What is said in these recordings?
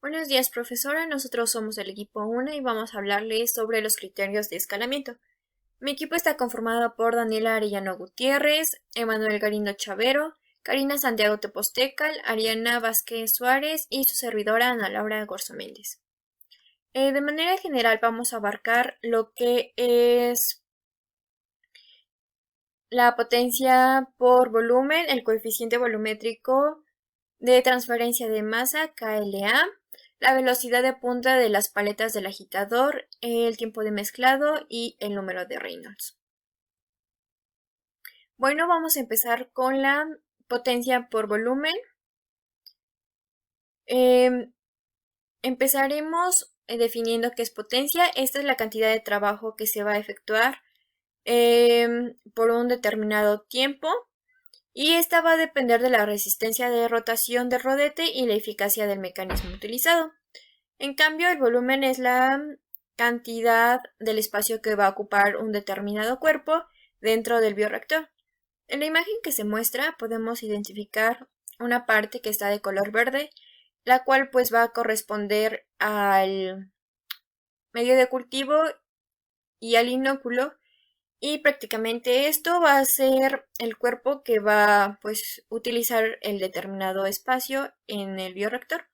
Buenos días, profesora. Nosotros somos del equipo 1 y vamos a hablarles sobre los criterios de escalamiento. Mi equipo está conformado por Daniela Arellano Gutiérrez, Emanuel Galindo Chavero, Karina Santiago Tepostecal, Ariana Vázquez Suárez y su servidora Ana Laura Gorzo Méndez. De manera general vamos a abarcar lo que es la potencia por volumen, el coeficiente volumétrico de transferencia de masa, KLA, la velocidad de punta de las paletas del agitador, el tiempo de mezclado y el número de Reynolds. Bueno, vamos a empezar con la potencia por volumen. Empezaremos definiendo qué es potencia. Esta es la cantidad de trabajo que se va a efectuar por un determinado tiempo. Y esta va a depender de la resistencia de rotación del rodete y la eficacia del mecanismo utilizado. En cambio, el volumen es la cantidad del espacio que va a ocupar un determinado cuerpo dentro del bioreactor. En la imagen que se muestra podemos identificar una parte que está de color verde, la cual pues va a corresponder al medio de cultivo y al inóculo. Y prácticamente esto va a ser el cuerpo que va pues utilizar el determinado espacio en el bioreactor.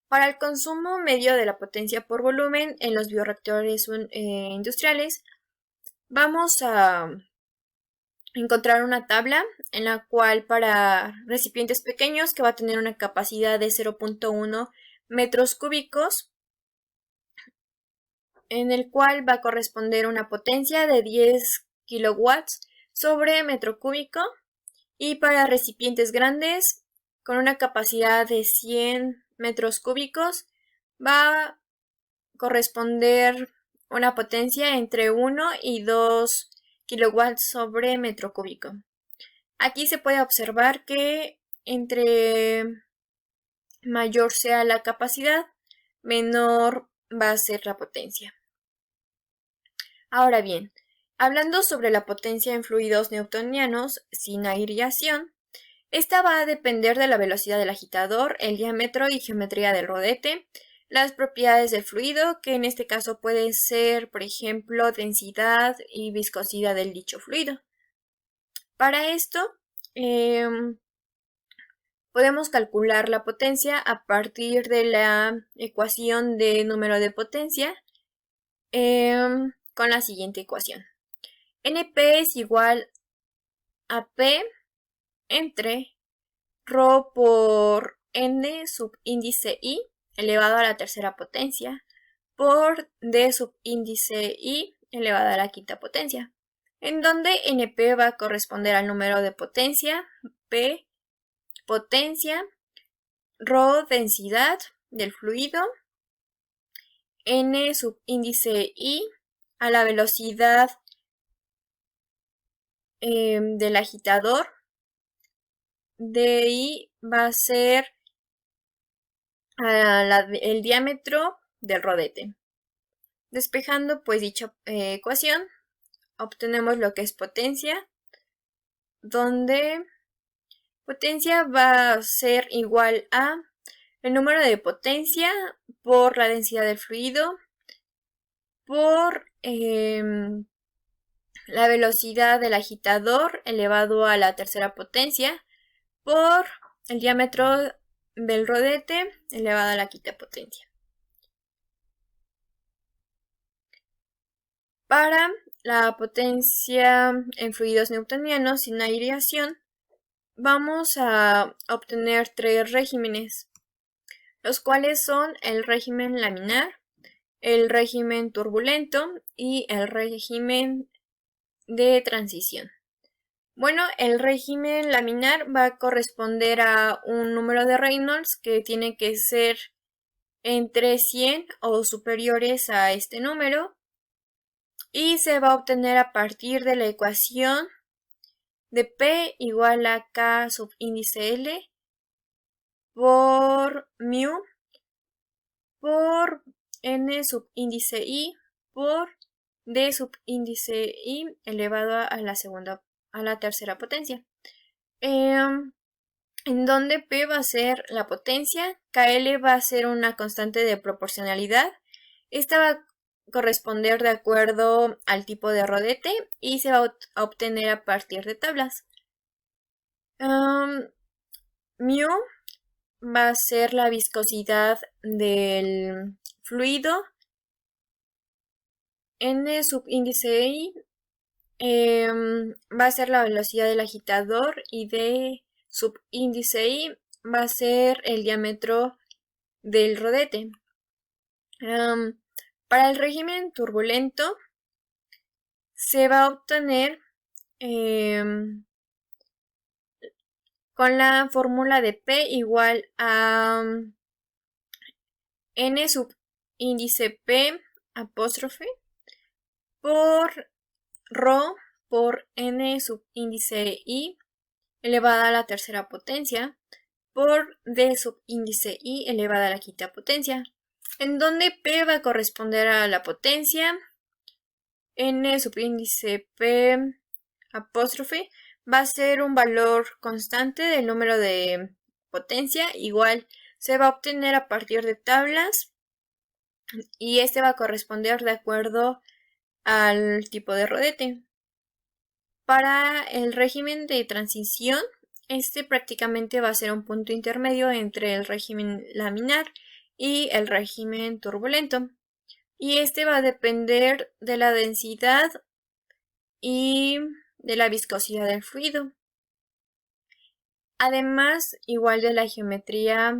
Para el consumo medio de la potencia por volumen en los bioreactores industriales, vamos a encontrar una tabla en la cual para recipientes pequeños que va a tener una capacidad de 0.1 metros cúbicos, en el cual va a corresponder una potencia de 10 kilowatts sobre metro cúbico, y para recipientes grandes con una capacidad de 100 metros cúbicos va a corresponder una potencia entre 1 y 2 kilowatts sobre metro cúbico. Aquí se puede observar que entre mayor sea la capacidad, menor va a ser la potencia. Ahora bien, hablando sobre la potencia en fluidos newtonianos sin aireación, esta va a depender de la velocidad del agitador, el diámetro y geometría del rodete, las propiedades del fluido, que en este caso puede ser, por ejemplo, densidad y viscosidad del dicho fluido. Para esto, podemos calcular la potencia a partir de la ecuación de número de potencia con la siguiente ecuación. NP es igual a P entre ρ por n subíndice I elevado a la tercera potencia por d subíndice I elevado a la quinta potencia, en donde NP va a corresponder al número de potencia, P potencia, ρ densidad del fluido, n subíndice I a la velocidad del agitador, DI va a ser el diámetro del rodete. Despejando pues dicha ecuación, obtenemos lo que es potencia, donde potencia va a ser igual a el número de potencia por la densidad del fluido por la velocidad del agitador elevado a la tercera potencia por el diámetro del rodete elevado a la quinta potencia. Para la potencia en fluidos newtonianos sin aireación, vamos a obtener tres regímenes, los cuales son el régimen laminar, el régimen turbulento y el régimen de transición. Bueno, el régimen laminar va a corresponder a un número de Reynolds que tiene que ser entre 100 o superiores a este número, y se va a obtener a partir de la ecuación de P igual a K subíndice L por mu por N subíndice I por D subíndice I elevado a la tercera potencia. En en donde P va a ser la potencia, KL va a ser una constante de proporcionalidad. Esta va a corresponder de acuerdo al tipo de rodete y se va a obtener a partir de tablas. Mu va a ser la viscosidad del fluido. N subíndice I va a ser la velocidad del agitador y D subíndice I va a ser el diámetro del rodete. Para el régimen turbulento se va a obtener con la fórmula de P igual a N subíndice P apóstrofe por ρ por N subíndice I elevada a la tercera potencia por D subíndice I elevada a la quinta potencia, en donde P va a corresponder a la potencia, N subíndice P apóstrofe va a ser un valor constante del número de potencia, igual se va a obtener a partir de tablas y este va a corresponder de acuerdo al tipo de rodete. Para el régimen de transición, este prácticamente va a ser un punto intermedio entre el régimen laminar y el régimen turbulento. Y este va a depender de la densidad y de la viscosidad del fluido. Además, igual de la geometría.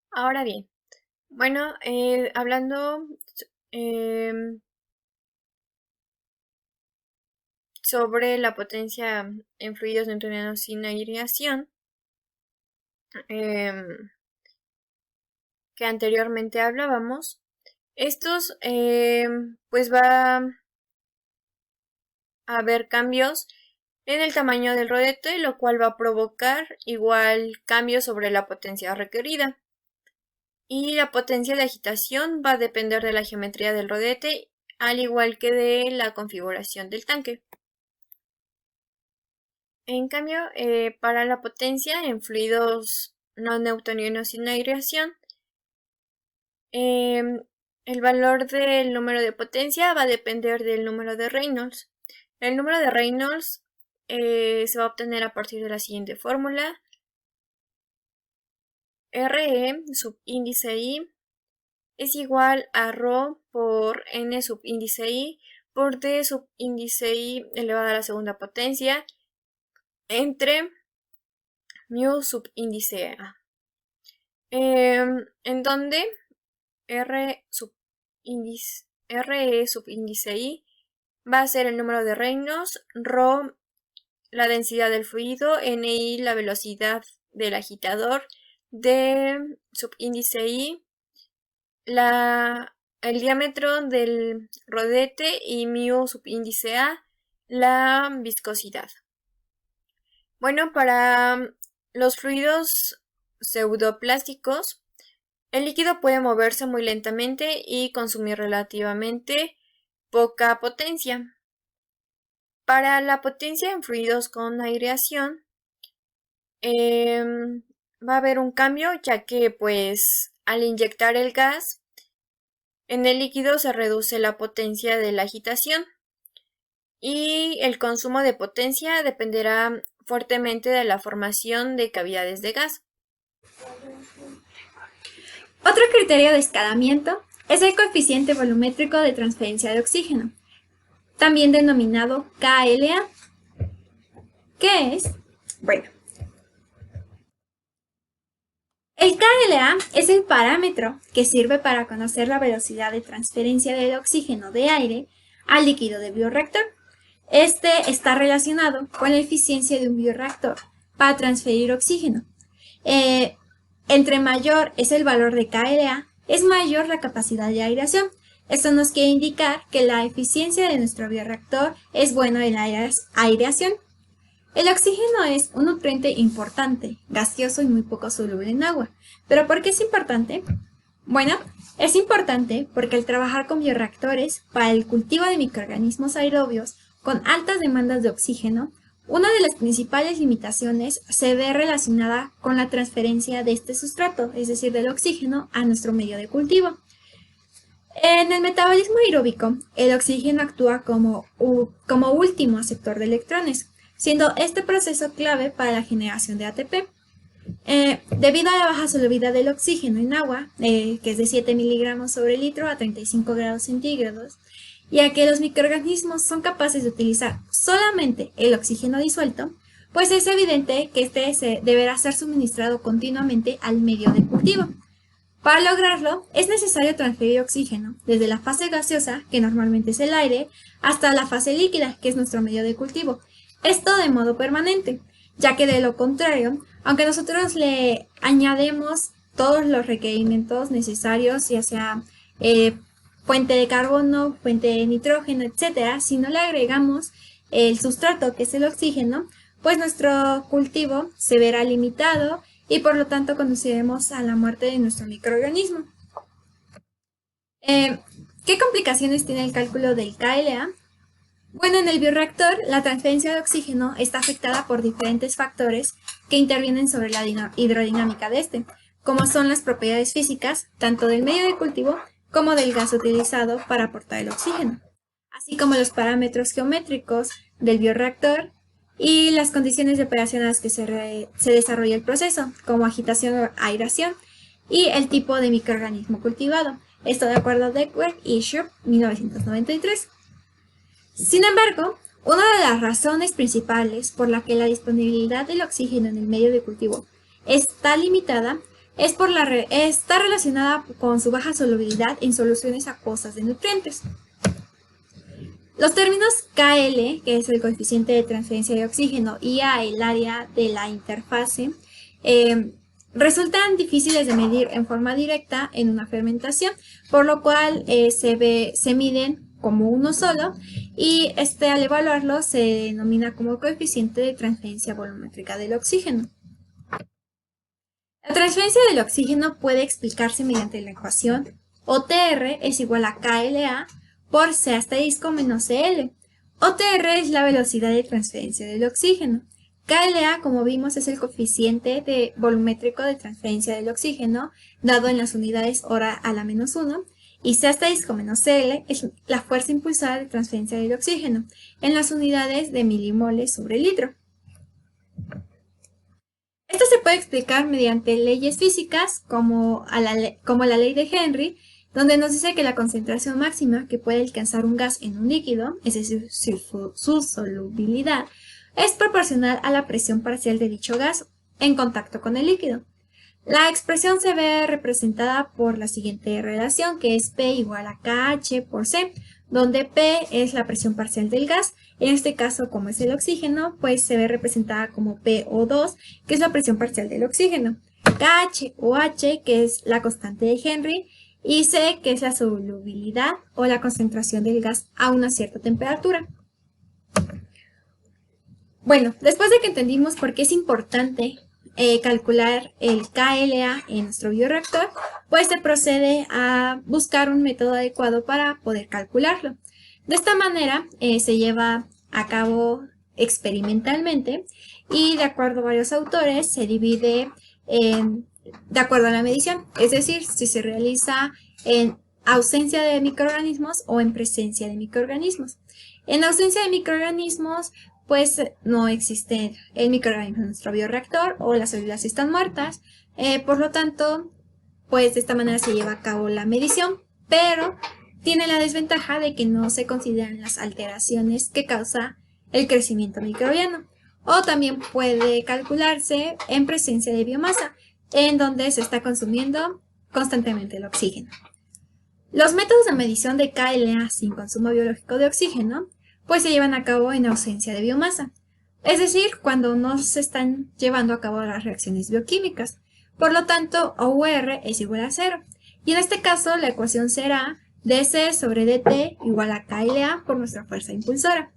Ahora bien, bueno, hablando sobre la potencia en fluidos newtonianos sin aireación, que anteriormente hablábamos, estos pues va a haber cambios en el tamaño del rodete, lo cual va a provocar igual cambios sobre la potencia requerida. Y la potencia de agitación va a depender de la geometría del rodete, al igual que de la configuración del tanque. En cambio, para la potencia en fluidos no newtonianos sin aireación, el valor del número de potencia va a depender del número de Reynolds. El número de Reynolds se va a obtener a partir de la siguiente fórmula. Re subíndice I es igual a ρ por N subíndice I por D subíndice I elevado a la segunda potencia entre mu subíndice A. En donde Re subíndice I va a ser el número de Reynolds, ρ la densidad del fluido, Ni la velocidad del agitador, D subíndice I el diámetro del rodete y mu subíndice A la viscosidad. Bueno, para los fluidos pseudoplásticos, el líquido puede moverse muy lentamente y consumir relativamente poca potencia. Para la potencia en fluidos con aireación, va a haber un cambio, ya que pues al inyectar el gas en el líquido se reduce la potencia de la agitación y el consumo de potencia dependerá fuertemente de la formación de cavidades de gas. Otro criterio de escalamiento es el coeficiente volumétrico de transferencia de oxígeno, también denominado KLA. ¿Qué es? Bueno, el KLA es el parámetro que sirve para conocer la velocidad de transferencia del oxígeno de aire al líquido de bioreactor. Este está relacionado con la eficiencia de un bioreactor para transferir oxígeno. Entre mayor es el valor de KLA, es mayor la capacidad de aireación. Esto nos quiere indicar que la eficiencia de nuestro bioreactor es buena en la aireación. El oxígeno es un nutriente importante, gaseoso y muy poco soluble en agua. ¿Pero por qué es importante? Bueno, es importante porque al trabajar con bioreactores para el cultivo de microorganismos aerobios con altas demandas de oxígeno, Una de las principales limitaciones se ve relacionada con la transferencia de este sustrato, es decir, del oxígeno, a nuestro medio de cultivo. En el metabolismo aeróbico, el oxígeno actúa como último aceptor de electrones, siendo este proceso clave para la generación de ATP. Debido a la baja solubilidad del oxígeno en agua, que es de 7 miligramos sobre litro a 35 grados centígrados, y a que los microorganismos son capaces de utilizar solamente el oxígeno disuelto, pues es evidente que este deberá ser suministrado continuamente al medio de cultivo. Para lograrlo, es necesario transferir oxígeno desde la fase gaseosa, que normalmente es el aire, hasta la fase líquida, que es nuestro medio de cultivo. Esto de modo permanente, ya que de lo contrario, aunque nosotros le añademos todos los requerimientos necesarios, ya sea fuente de carbono, fuente de nitrógeno, etc., si no le agregamos el sustrato, que es el oxígeno, pues nuestro cultivo se verá limitado y por lo tanto conduciremos a la muerte de nuestro microorganismo. ¿Qué complicaciones tiene el cálculo del KLA? Bueno, en el bioreactor, la transferencia de oxígeno está afectada por diferentes factores que intervienen sobre la hidrodinámica de este, como son las propiedades físicas, tanto del medio de cultivo como del gas utilizado para aportar el oxígeno, así como los parámetros geométricos del bioreactor y las condiciones de operación en las que se desarrolla el proceso, como agitación o aireación, y el tipo de microorganismo cultivado. Esto de acuerdo a Duckworth y Shoup, 1993. Sin embargo, una de las razones principales por la que la disponibilidad del oxígeno en el medio de cultivo está limitada está relacionada con su baja solubilidad en soluciones acuosas de nutrientes. Los términos KL, que es el coeficiente de transferencia de oxígeno, y A, el área de la interfase, resultan difíciles de medir en forma directa en una fermentación, por lo cual se miden como uno solo y al evaluarlo se denomina como coeficiente de transferencia volumétrica del oxígeno. La transferencia del oxígeno puede explicarse mediante la ecuación OTR es igual a KLA por C asterisco menos CL. OTR es la velocidad de transferencia del oxígeno. KLA, como vimos, es el coeficiente volumétrico de transferencia del oxígeno dado en las unidades hora a la menos 1. Y C asterisco menos CL es la fuerza impulsada de transferencia del oxígeno en las unidades de milimoles sobre litro. Esto se puede explicar mediante leyes físicas como la ley de Henry, donde nos dice que la concentración máxima que puede alcanzar un gas en un líquido, es decir, su solubilidad, es proporcional a la presión parcial de dicho gas en contacto con el líquido. La expresión se ve representada por la siguiente relación, que es P igual a KH por C, donde P es la presión parcial del gas. En este caso, como es el oxígeno, pues se ve representada como PO2, que es la presión parcial del oxígeno. KH o H, que es la constante de Henry, y C, que es la solubilidad o la concentración del gas a una cierta temperatura. Bueno, después de que entendimos por qué es importante calcular el KLA en nuestro bioreactor, pues se procede a buscar un método adecuado para poder calcularlo. De esta manera se lleva a cabo experimentalmente y de acuerdo a varios autores se divide de acuerdo a la medición, es decir, si se realiza en ausencia de microorganismos o en presencia de microorganismos. En ausencia de microorganismos, pues no existe el microorganismo en nuestro bioreactor o las células están muertas, por lo tanto, pues de esta manera se lleva a cabo la medición, pero tiene la desventaja de que no se consideran las alteraciones que causa el crecimiento microbiano, o también puede calcularse en presencia de biomasa, en donde se está consumiendo constantemente el oxígeno. Los métodos de medición de KLA sin consumo biológico de oxígeno pues se llevan a cabo en ausencia de biomasa, es decir, cuando no se están llevando a cabo las reacciones bioquímicas. Por lo tanto, OUR es igual a 0, y en este caso la ecuación será dC sobre dt igual a KLA por nuestra fuerza impulsora.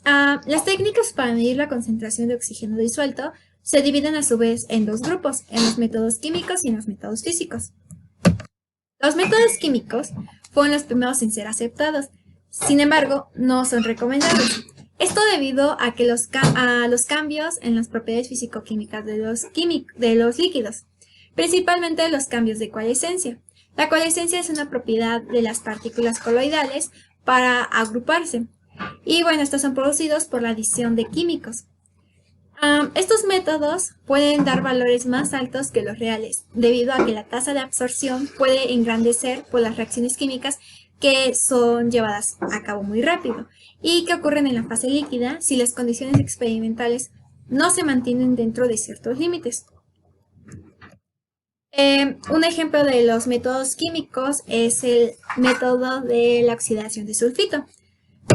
Las técnicas para medir la concentración de oxígeno disuelto se dividen a su vez en dos grupos, en los métodos químicos y en los métodos físicos. Los métodos químicos fueron los primeros en ser aceptados. Sin embargo, no son recomendables. Esto debido a que a los cambios en las propiedades físico-químicas de los líquidos, principalmente los cambios de coalescencia. La coalescencia es una propiedad de las partículas coloidales para agruparse. Y bueno, estos son producidos por la adición de químicos. Estos métodos pueden dar valores más altos que los reales, debido a que la tasa de absorción puede engrandecer por las reacciones químicas que son llevadas a cabo muy rápido y que ocurren en la fase líquida si las condiciones experimentales no se mantienen dentro de ciertos límites. Un ejemplo de los métodos químicos es el método de la oxidación de sulfito.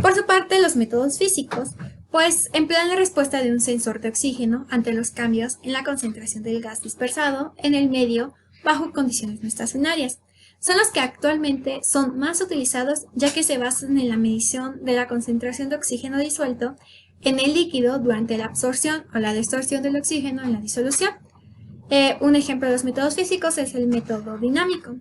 Por su parte, los métodos físicos pues emplean la respuesta de un sensor de oxígeno ante los cambios en la concentración del gas dispersado en el medio bajo condiciones no estacionarias. Son los que actualmente son más utilizados ya que se basan en la medición de la concentración de oxígeno disuelto en el líquido durante la absorción o la distorsión del oxígeno en la disolución. Un ejemplo de los métodos físicos es el método dinámico.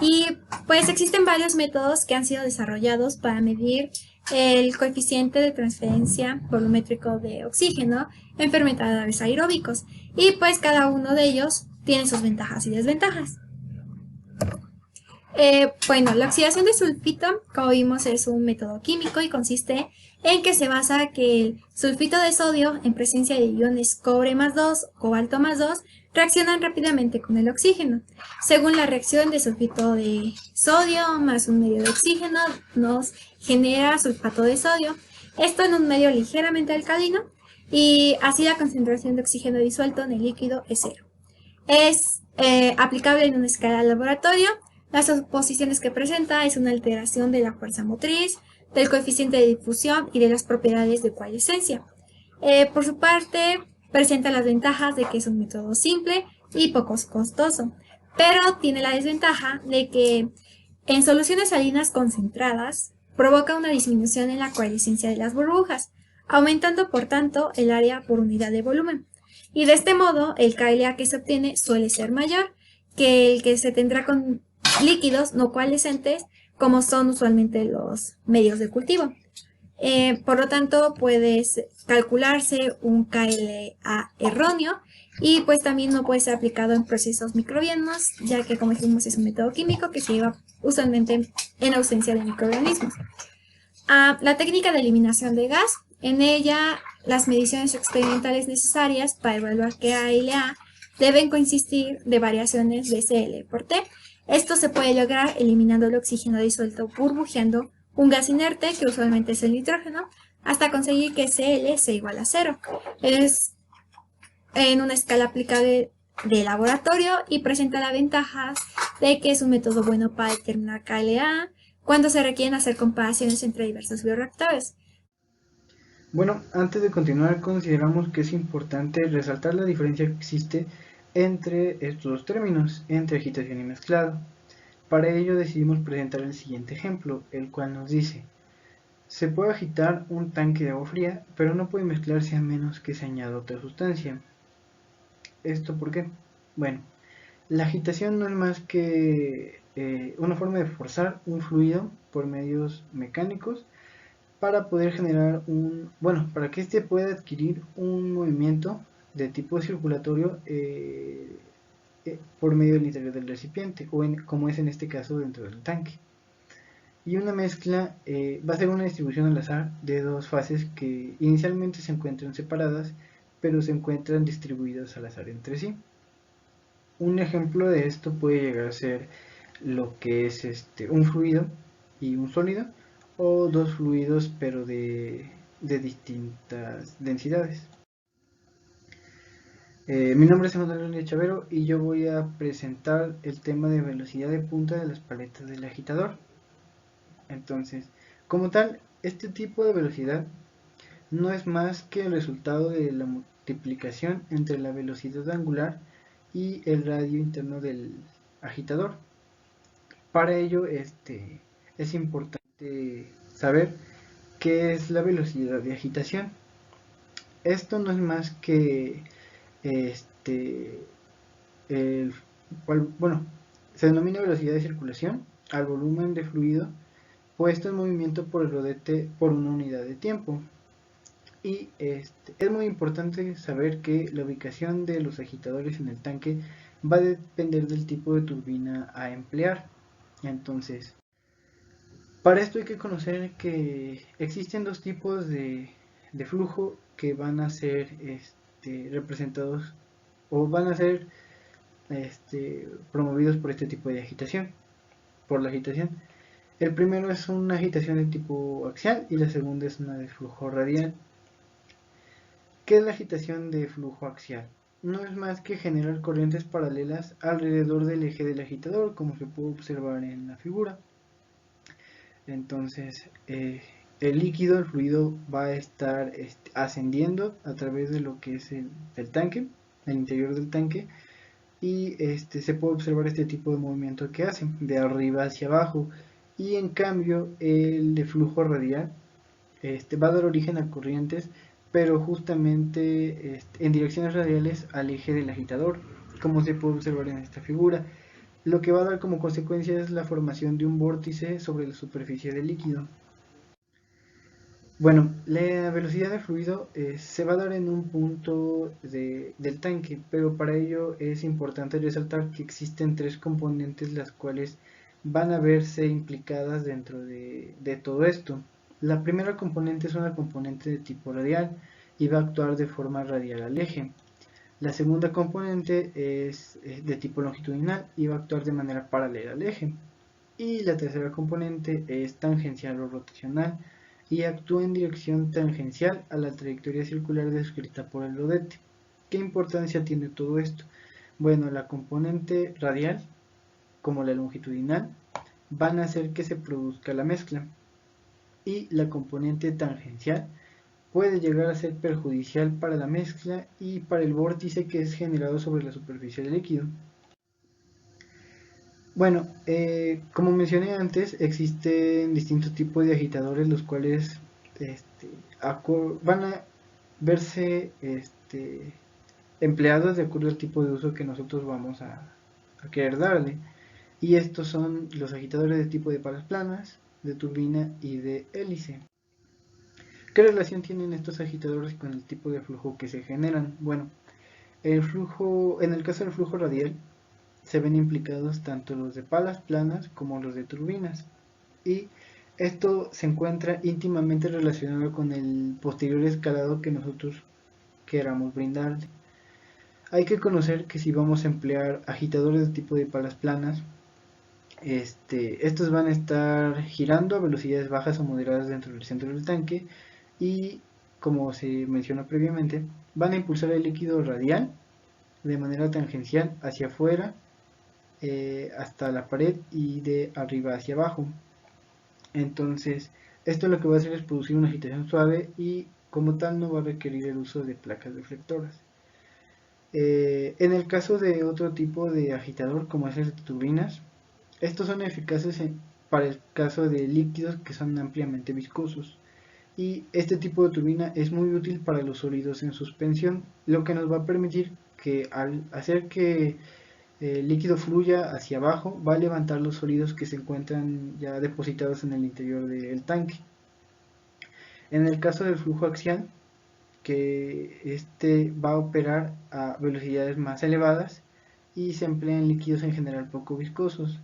Y pues existen varios métodos que han sido desarrollados para medir el coeficiente de transferencia volumétrico de oxígeno en fermentadores aeróbicos. Y pues cada uno de ellos tiene sus ventajas y desventajas. Bueno, la oxidación de sulfito, como vimos, es un método químico y consiste en que se basa que el sulfito de sodio en presencia de iones cobre más 2, cobalto más 2, reaccionan rápidamente con el oxígeno. Según la reacción de sulfito de sodio más un medio de oxígeno nos genera sulfato de sodio, esto en un medio ligeramente alcalino, y así la concentración de oxígeno disuelto en el líquido es cero. Es aplicable en una escala de laboratorio. Las oposiciones que presenta es una alteración de la fuerza motriz, del coeficiente de difusión y de las propiedades de coalescencia. Por su parte, presenta las ventajas de que es un método simple y poco costoso, pero tiene la desventaja de que en soluciones salinas concentradas provoca una disminución en la coalescencia de las burbujas, aumentando por tanto el área por unidad de volumen. Y de este modo, el KLa que se obtiene suele ser mayor que el que se tendrá con líquidos no coalescentes, como son usualmente los medios de cultivo. Por lo tanto, puede calcularse un KLa erróneo y pues también no puede ser aplicado en procesos microbianos, ya que como dijimos es un método químico que se lleva usualmente en ausencia de microorganismos. La técnica de eliminación de gas, en ella las mediciones experimentales necesarias para evaluar KLa deben consistir de variaciones de Cl por T. Esto se puede lograr eliminando el oxígeno disuelto burbujeando un gas inerte, que usualmente es el nitrógeno, hasta conseguir que Cl sea igual a 0. Es en una escala aplicable de laboratorio y presenta la ventaja de que es un método bueno para determinar KLa cuando se requieren hacer comparaciones entre diversos bioreactores. Bueno, antes de continuar, consideramos que es importante resaltar la diferencia que existe entre estos dos términos, entre agitación y mezclado. Para ello decidimos presentar el siguiente ejemplo, el cual nos dice: se puede agitar un tanque de agua fría, pero no puede mezclarse a menos que se añada otra sustancia. ¿Esto por qué? Bueno, la agitación no es más que una forma de forzar un fluido por medios mecánicos para poder generar para que éste pueda adquirir un movimiento de tipo circulatorio por medio del interior del recipiente, como es en este caso dentro del tanque. Y una mezcla va a ser una distribución al azar de dos fases que inicialmente se encuentran separadas, pero se encuentran distribuidas al azar entre sí. Un ejemplo de esto puede llegar a ser lo que es un fluido y un sólido, o dos fluidos pero de distintas densidades. Mi nombre es Emanuel Chavero y yo voy a presentar el tema de velocidad de punta de las paletas del agitador. Entonces, como tal, este tipo de velocidad no es más que el resultado de la multiplicación entre la velocidad angular y el radio interno del agitador. Para ello, es importante saber qué es la velocidad de agitación. Esto no es más que se denomina velocidad de circulación al volumen de fluido puesto en movimiento por el rodete por una unidad de tiempo. Y es muy importante saber que la ubicación de los agitadores en el tanque va a depender del tipo de turbina a emplear. Entonces, para esto hay que conocer que existen dos tipos de flujo que van a ser representados o van a ser promovidos por este tipo de agitación, por la agitación. El primero es una agitación de tipo axial y la segunda es una de flujo radial. ¿Qué es la agitación de flujo axial? No es más que generar corrientes paralelas alrededor del eje del agitador, como se puede observar en la figura. Entonces, el líquido, el fluido, va a estar ascendiendo a través de lo que es el tanque, el interior del tanque, y se puede observar este tipo de movimiento que hacen, de arriba hacia abajo. Y en cambio, el de flujo radial va a dar origen a corrientes, pero justamente en direcciones radiales al eje del agitador, como se puede observar en esta figura. Lo que va a dar como consecuencia es la formación de un vórtice sobre la superficie del líquido. Bueno, la velocidad del fluido se va a dar en un punto del tanque, pero para ello es importante resaltar que existen tres componentes las cuales van a verse implicadas dentro de todo esto. La primera componente es una componente de tipo radial y va a actuar de forma radial al eje. La segunda componente es de tipo longitudinal y va a actuar de manera paralela al eje. Y la tercera componente es tangencial o rotacional y actúa en dirección tangencial a la trayectoria circular descrita por el rodete. ¿Qué importancia tiene todo esto? Bueno, la componente radial, como la longitudinal, van a hacer que se produzca la mezcla, y la componente tangencial puede llegar a ser perjudicial para la mezcla y para el vórtice que es generado sobre la superficie del líquido. Bueno, como mencioné antes, existen distintos tipos de agitadores los cuales van a verse empleados de acuerdo al tipo de uso que nosotros vamos a querer darle. Y estos son los agitadores de tipo de palas planas, de turbina y de hélice. ¿Qué relación tienen estos agitadores con el tipo de flujo que se generan? Bueno, en el caso del flujo radial, se ven implicados tanto los de palas planas como los de turbinas, y esto se encuentra íntimamente relacionado con el posterior escalado que nosotros queramos brindarle. Hay que conocer que si vamos a emplear agitadores de tipo de palas planas, estos van a estar girando a velocidades bajas o moderadas dentro del centro del tanque y, como se mencionó previamente, van a impulsar el líquido radial de manera tangencial hacia afuera hasta la pared y de arriba hacia abajo. Entonces, esto lo que va a hacer es producir una agitación suave y como tal no va a requerir el uso de placas deflectoras. En el caso de otro tipo de agitador, como es el de turbinas, estos son eficaces para el caso de líquidos que son ampliamente viscosos. Y este tipo de turbina es muy útil para los sólidos en suspensión, lo que nos va a permitir que al hacer que el líquido fluya hacia abajo, va a levantar los sólidos que se encuentran ya depositados en el interior del tanque. En el caso del flujo axial, que va a operar a velocidades más elevadas y se emplean líquidos en general poco viscosos.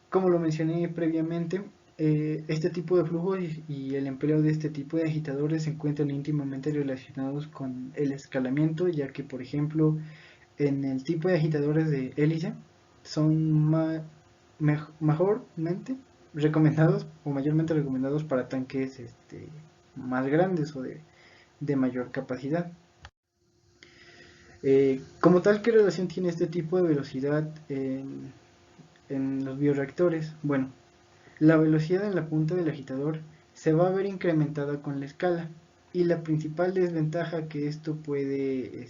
Como lo mencioné previamente, este tipo de flujos y el empleo de este tipo de agitadores se encuentran íntimamente relacionados con el escalamiento, ya que, por ejemplo, en el tipo de agitadores de hélice son mejormente recomendados o mayormente recomendados para tanques más grandes o de mayor capacidad. Como tal, ¿qué relación tiene este tipo de velocidad en los bioreactores? Bueno, la velocidad en la punta del agitador se va a ver incrementada con la escala, y la principal desventaja que esto puede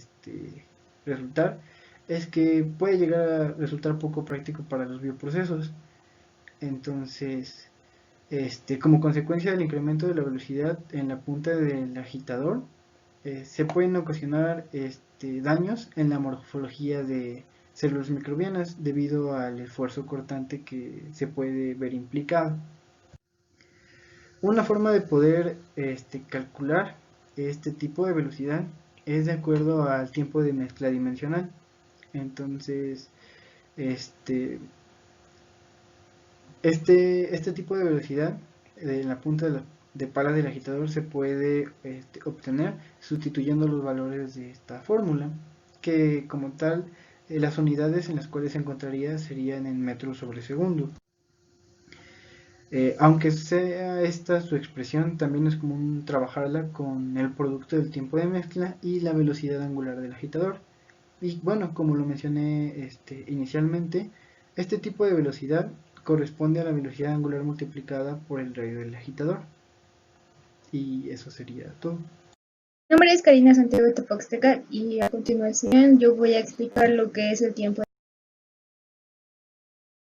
resultar es que puede llegar a resultar poco práctico para los bioprocesos. Entonces, como consecuencia del incremento de la velocidad en la punta del agitador, se pueden ocasionar daños en la morfología de células microbianas debido al esfuerzo cortante que se puede ver implicado. Una forma de poder calcular este tipo de velocidad es de acuerdo al tiempo de mezcla dimensional. Entonces, este tipo de velocidad en la punta de pala del agitador se puede obtener sustituyendo los valores de esta fórmula, que como tal las unidades en las cuales se encontraría serían en metros sobre segundo. Aunque sea esta su expresión, también es común trabajarla con el producto del tiempo de mezcla y la velocidad angular del agitador. Y bueno, como lo mencioné inicialmente, este tipo de velocidad corresponde a la velocidad angular multiplicada por el radio del agitador. Y eso sería todo. Mi nombre es Karina Santiago Topaxteca y a continuación yo voy a explicar lo que es el tiempo.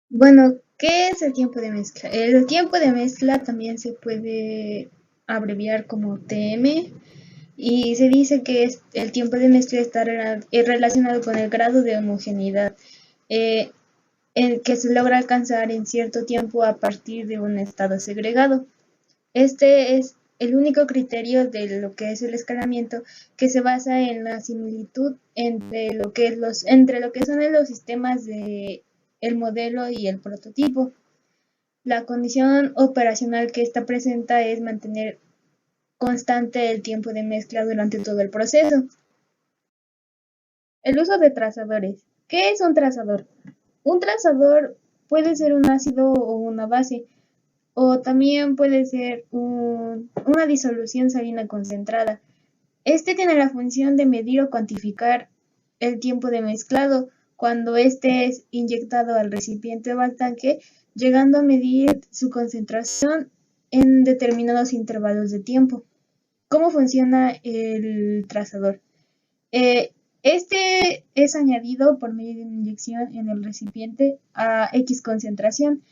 Bueno, ¿qué es el tiempo de mezcla? El tiempo de mezcla también se puede abreviar como TM y se dice que el tiempo de mezcla está relacionado con el grado de homogeneidad que se logra alcanzar en cierto tiempo a partir de un estado segregado. Este es el único criterio de lo que es el escalamiento que se basa en la similitud entre lo que son los sistemas de el modelo y el prototipo. La condición operacional que esta presenta es mantener constante el tiempo de mezcla durante todo el proceso. El uso de trazadores. ¿Qué es un trazador? Un trazador puede ser un ácido o una base, o también puede ser una disolución salina concentrada. Este tiene la función de medir o cuantificar el tiempo de mezclado cuando este es inyectado al recipiente o al tanque, llegando a medir su concentración en determinados intervalos de tiempo. ¿Cómo funciona el trazador? Este es añadido por medio de una inyección en el recipiente a X concentración.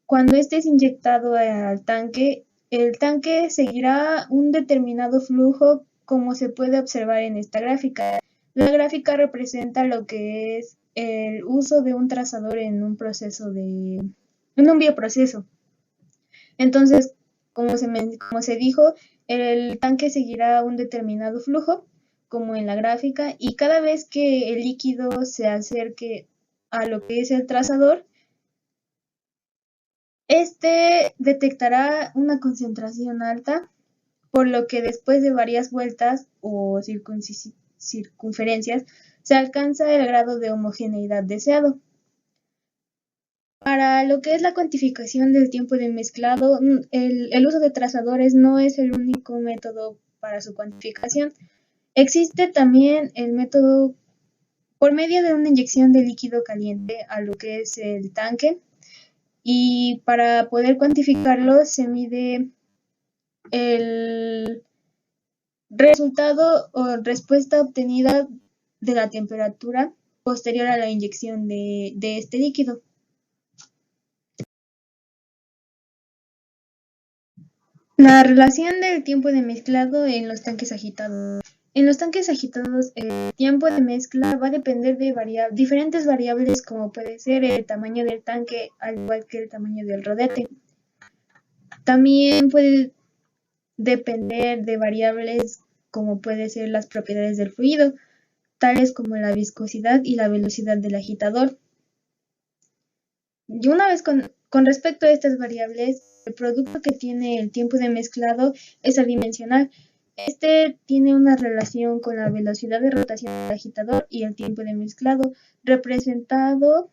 Cuando este es inyectado al tanque, el tanque seguirá un determinado flujo como se puede observar en esta gráfica. La gráfica representa lo que es el uso de un trazador en un bioproceso. Entonces, como se dijo, el tanque seguirá un determinado flujo, como en la gráfica, y cada vez que el líquido se acerque a lo que es el trazador, este detectará una concentración alta, por lo que después de varias vueltas o circunferencias se alcanza el grado de homogeneidad deseado. Para lo que es la cuantificación del tiempo de mezclado, el uso de trazadores no es el único método para su cuantificación. Existe también el método por medio de una inyección de líquido caliente a lo que es el tanque, y para poder cuantificarlo se mide el resultado o respuesta obtenida de la temperatura posterior a la inyección de este líquido. La relación del tiempo de mezclado en los tanques agitados. En los tanques agitados, el tiempo de mezcla va a depender de diferentes variables, como puede ser el tamaño del tanque, al igual que el tamaño del rodete. También puede depender de variables como puede ser las propiedades del fluido, tales como la viscosidad y la velocidad del agitador. Y una vez con respecto a estas variables, el producto que tiene el tiempo de mezclado es adimensional. Este tiene una relación con la velocidad de rotación del agitador y el tiempo de mezclado, representado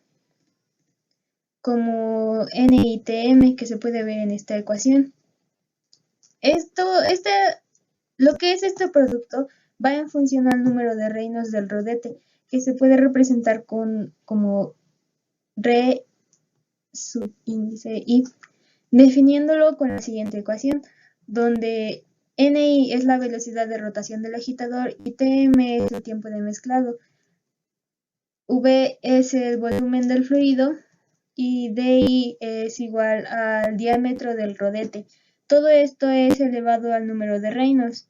como NITM, que se puede ver en esta ecuación. Lo que es este producto va en función al número de reinos del rodete, que se puede representar como re subíndice I, definiéndolo con la siguiente ecuación, donde NI es la velocidad de rotación del agitador y TM es el tiempo de mezclado, V es el volumen del fluido y DI es igual al diámetro del rodete. Todo esto es elevado al número de reinos.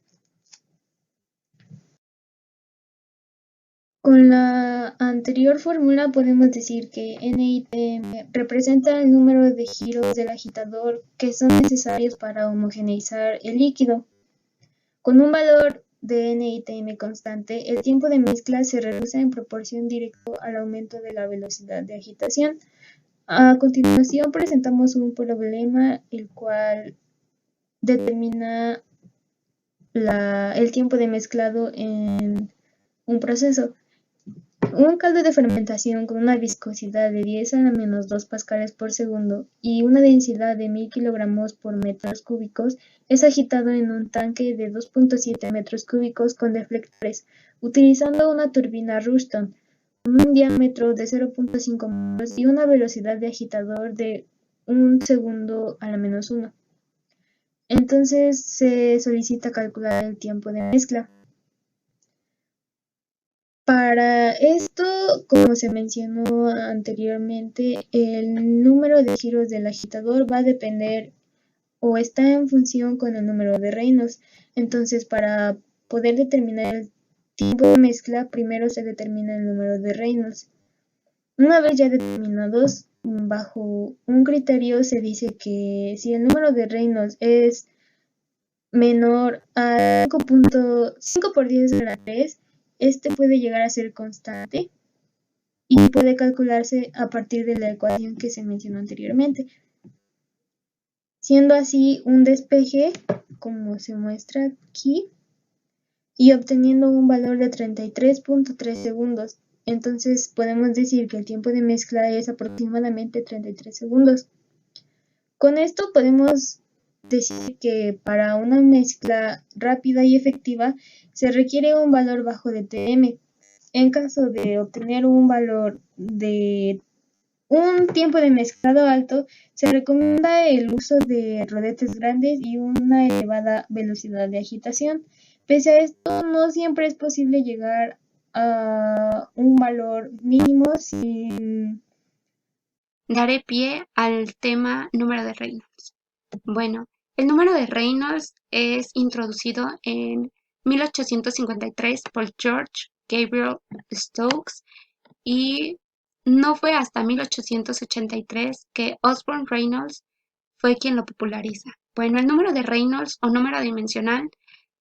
Con la anterior fórmula podemos decir que NITM representa el número de giros del agitador que son necesarios para homogeneizar el líquido. Con un valor de NITM constante, el tiempo de mezcla se reduce en proporción directa al aumento de la velocidad de agitación. A continuación presentamos un problema el cual determina el tiempo de mezclado en un proceso. Un caldo de fermentación con una viscosidad de 10 a la menos 2 pascales por segundo y una densidad de 1000 kilogramos por metros cúbicos es agitado en un tanque de 2.7 metros cúbicos con deflectores, utilizando una turbina Ruston con un diámetro de 0.5 metros y una velocidad de agitador de 1 segundo a la menos 1. Entonces se solicita calcular el tiempo de mezcla. Para esto, como se mencionó anteriormente, el número de giros del agitador va a depender o está en función con el número de Reynolds. Entonces, para poder determinar el tiempo de mezcla, primero se determina el número de Reynolds. Una vez ya determinados, bajo un criterio se dice que si el número de Reynolds es menor a 5 por 10 a la 3, este puede llegar a ser constante y puede calcularse a partir de la ecuación que se mencionó anteriormente. Siendo así un despeje, como se muestra aquí, y obteniendo un valor de 33.3 segundos. Entonces podemos decir que el tiempo de mezcla es aproximadamente 33 segundos. Con esto podemos decir que para una mezcla rápida y efectiva se requiere un valor bajo de TM. En caso de obtener un valor de un tiempo de mezclado alto, se recomienda el uso de rodetes grandes y una elevada velocidad de agitación. Pese a esto, no siempre es posible llegar a un valor mínimo sin... Daré pie al tema número de Reynolds. Bueno, el número de Reynolds es introducido en 1853 por George Gabriel Stokes y no fue hasta 1883 que Osborne Reynolds fue quien lo populariza. Bueno, el número de Reynolds o número dimensional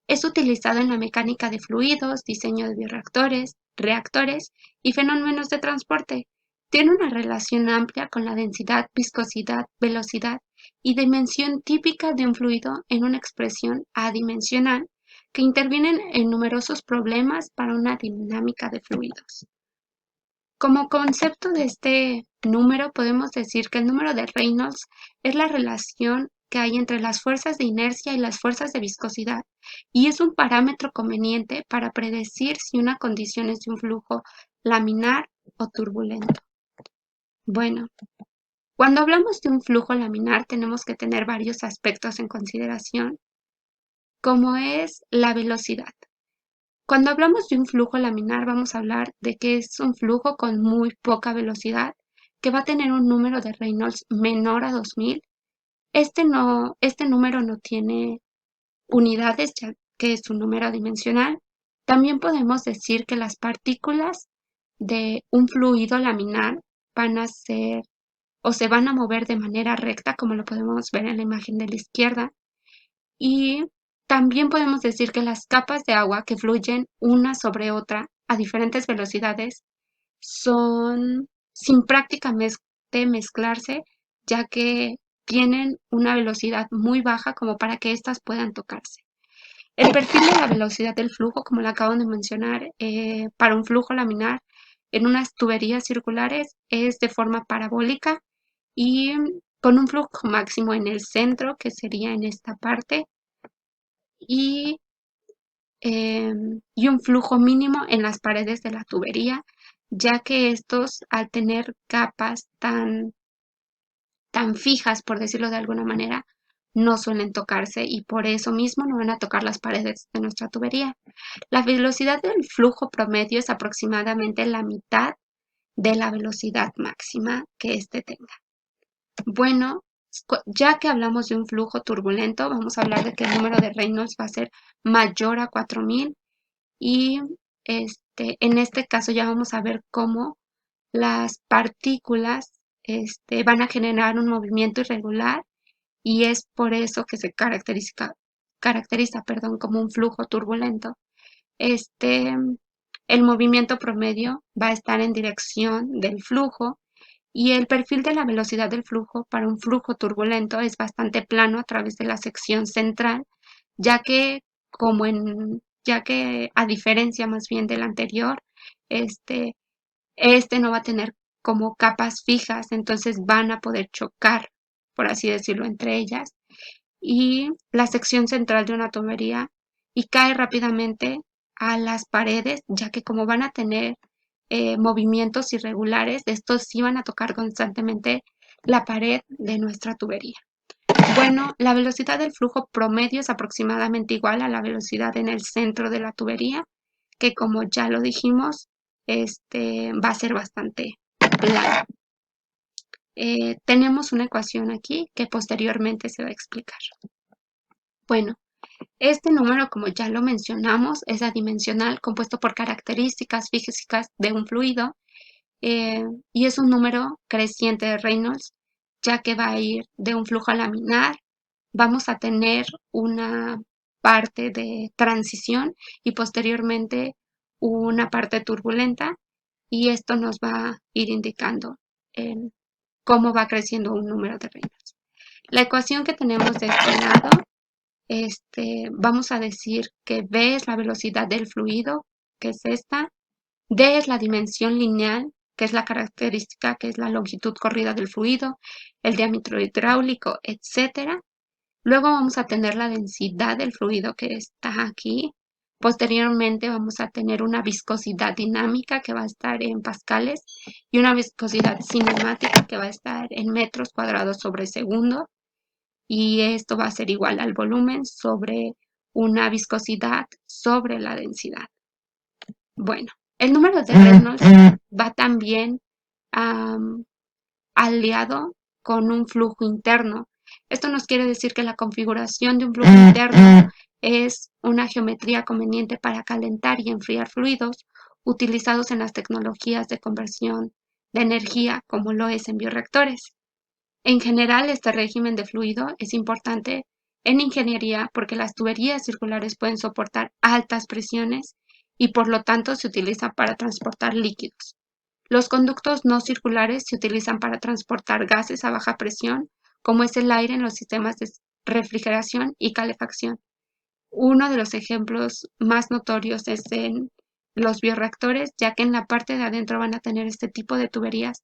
es utilizado en la mecánica de fluidos, diseño de bioreactores, reactores y fenómenos de transporte. Tiene una relación amplia con la densidad, viscosidad, velocidad y dimensión típica de un fluido en una expresión adimensional que intervienen en numerosos problemas para una dinámica de fluidos. Como concepto de este número podemos decir que el número de Reynolds es la relación que hay entre las fuerzas de inercia y las fuerzas de viscosidad y es un parámetro conveniente para predecir si una condición es de un flujo laminar o turbulento. Bueno, cuando hablamos de un flujo laminar tenemos que tener varios aspectos en consideración, como es la velocidad. Cuando hablamos de un flujo laminar vamos a hablar de que es un flujo con muy poca velocidad, que va a tener un número de Reynolds menor a 2000. Este número no tiene unidades, ya que es un número dimensional. También podemos decir que las partículas de un fluido laminar van a ser o se van a mover de manera recta, como lo podemos ver en la imagen de la izquierda. Y también podemos decir que las capas de agua que fluyen una sobre otra a diferentes velocidades son sin prácticamente mezclarse, ya que tienen una velocidad muy baja como para que éstas puedan tocarse. El perfil de la velocidad del flujo, como lo acabo de mencionar, para un flujo laminar en unas tuberías circulares es de forma parabólica y con un flujo máximo en el centro, que sería en esta parte, y un flujo mínimo en las paredes de la tubería, ya que estos, al tener capas tan fijas, por decirlo de alguna manera, no suelen tocarse y por eso mismo no van a tocar las paredes de nuestra tubería. La velocidad del flujo promedio es aproximadamente la mitad de la velocidad máxima que éste tenga. Bueno, ya que hablamos de un flujo turbulento, vamos a hablar de que el número de Reynolds va a ser mayor a 4000 y en este caso ya vamos a ver cómo las partículas van a generar un movimiento irregular y es por eso que se caracteriza, como un flujo turbulento. El movimiento promedio va a estar en dirección del flujo y el perfil de la velocidad del flujo para un flujo turbulento es bastante plano a través de la sección central, ya que a diferencia más bien del anterior, este, no va a tener como capas fijas, entonces van a poder chocar, por así decirlo, entre ellas. Y la sección central de una tubería y cae rápidamente a las paredes, ya que como van a tener movimientos irregulares, estos sí van a tocar constantemente la pared de nuestra tubería. Bueno, la velocidad del flujo promedio es aproximadamente igual a la velocidad en el centro de la tubería, que como ya lo dijimos, va a ser bastante plano. Tenemos una ecuación aquí que posteriormente se va a explicar. Bueno, este número, como ya lo mencionamos, es adimensional, compuesto por características físicas de un fluido, y es un número creciente de Reynolds, ya que va a ir de un flujo laminar, vamos a tener una parte de transición y posteriormente una parte turbulenta, y esto nos va a ir indicando cómo va creciendo un número de Reynolds. La ecuación que tenemos de este lado, vamos a decir que V es la velocidad del fluido, que es esta, D es la dimensión lineal, que es la característica, que es la longitud corrida del fluido, el diámetro hidráulico, etc. Luego vamos a tener la densidad del fluido, que está aquí. Posteriormente vamos a tener una viscosidad dinámica, que va a estar en pascales, y una viscosidad cinemática, que va a estar en metros cuadrados sobre segundo. Y esto va a ser igual al volumen sobre una viscosidad sobre la densidad. Bueno, el número de Reynolds va también aliado con un flujo interno. Esto nos quiere decir que la configuración de un flujo interno es una geometría conveniente para calentar y enfriar fluidos utilizados en las tecnologías de conversión de energía, como lo es en bioreactores. En general, este régimen de fluido es importante en ingeniería porque las tuberías circulares pueden soportar altas presiones y por lo tanto se utilizan para transportar líquidos. Los conductos no circulares se utilizan para transportar gases a baja presión, como es el aire en los sistemas de refrigeración y calefacción. Uno de los ejemplos más notorios es en los bioreactores, ya que en la parte de adentro van a tener este tipo de tuberías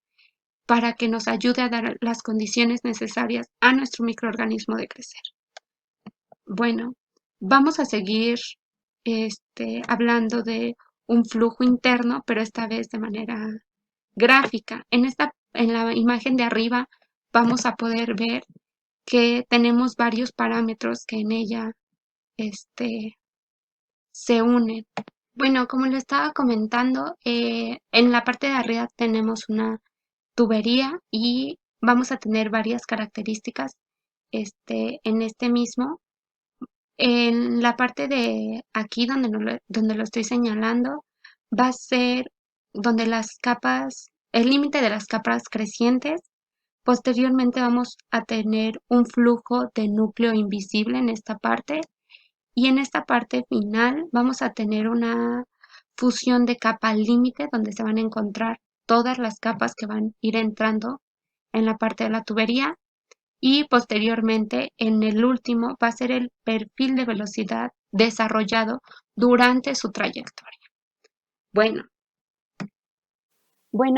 para que nos ayude a dar las condiciones necesarias a nuestro microorganismo de crecer. Bueno, vamos a seguir hablando de un flujo interno, pero esta vez de manera gráfica. En la imagen de arriba vamos a poder ver que tenemos varios parámetros que en ella se unen. Bueno, como lo estaba comentando, en la parte de arriba tenemos una tubería y vamos a tener varias características en este mismo. En la parte de aquí donde lo estoy señalando, va a ser donde las capas, el límite de las capas crecientes. Posteriormente vamos a tener un flujo de núcleo invisible en esta parte y en esta parte final vamos a tener una fusión de capa límite donde se van a encontrar todas las capas que van a ir entrando en la parte de la tubería y posteriormente en el último va a ser el perfil de velocidad desarrollado durante su trayectoria. Bueno,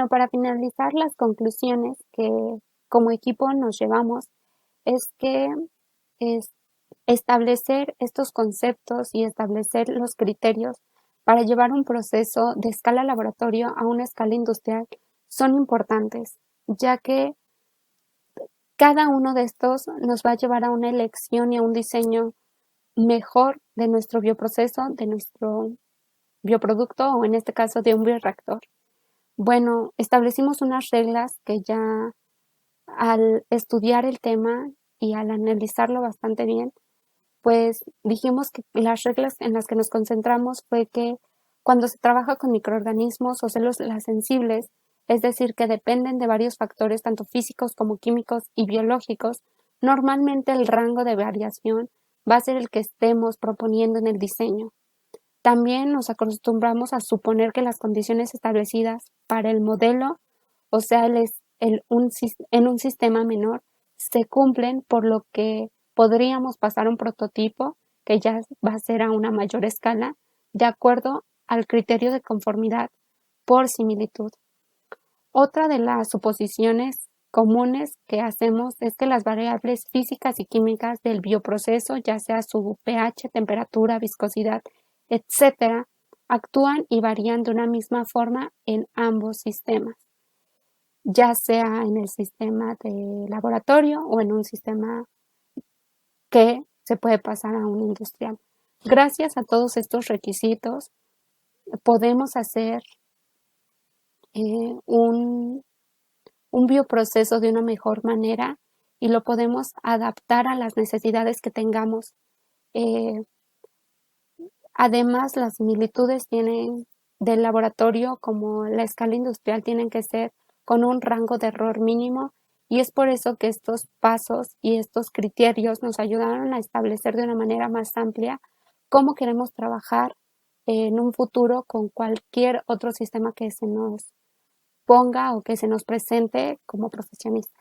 para finalizar las conclusiones que como equipo nos llevamos es que establecer estos conceptos y establecer los criterios para llevar un proceso de escala laboratorio a una escala industrial son importantes, ya que cada uno de estos nos va a llevar a una elección y a un diseño mejor de nuestro bioproceso, de nuestro bioproducto o en este caso de un bioreactor. Bueno, establecimos unas reglas que ya al estudiar el tema y al analizarlo bastante bien, pues dijimos que las reglas en las que nos concentramos fue que Cuando se trabaja con microorganismos o células sensibles, es decir, que dependen de varios factores tanto físicos como químicos y biológicos, normalmente el rango de variación va a ser el que estemos proponiendo en el diseño. También nos acostumbramos a suponer que las condiciones establecidas para el modelo, o sea, en un sistema menor, se cumplen, por lo que podríamos pasar a un prototipo que ya va a ser a una mayor escala, de acuerdo al criterio de conformidad por similitud. Otra de las suposiciones comunes que hacemos es que las variables físicas y químicas del bioproceso, ya sea su pH, temperatura, viscosidad, etc., actúan y varían de una misma forma en ambos sistemas, ya sea en el sistema de laboratorio o en un sistema que se puede pasar a un industrial. Gracias a todos estos requisitos, podemos hacer un bioproceso de una mejor manera y lo podemos adaptar a las necesidades que tengamos. Además, las similitudes del laboratorio como la escala industrial tienen que ser con un rango de error mínimo, y es por eso que estos pasos y estos criterios nos ayudaron a establecer de una manera más amplia cómo queremos trabajar en un futuro con cualquier otro sistema que se nos ponga o que se nos presente como profesionistas.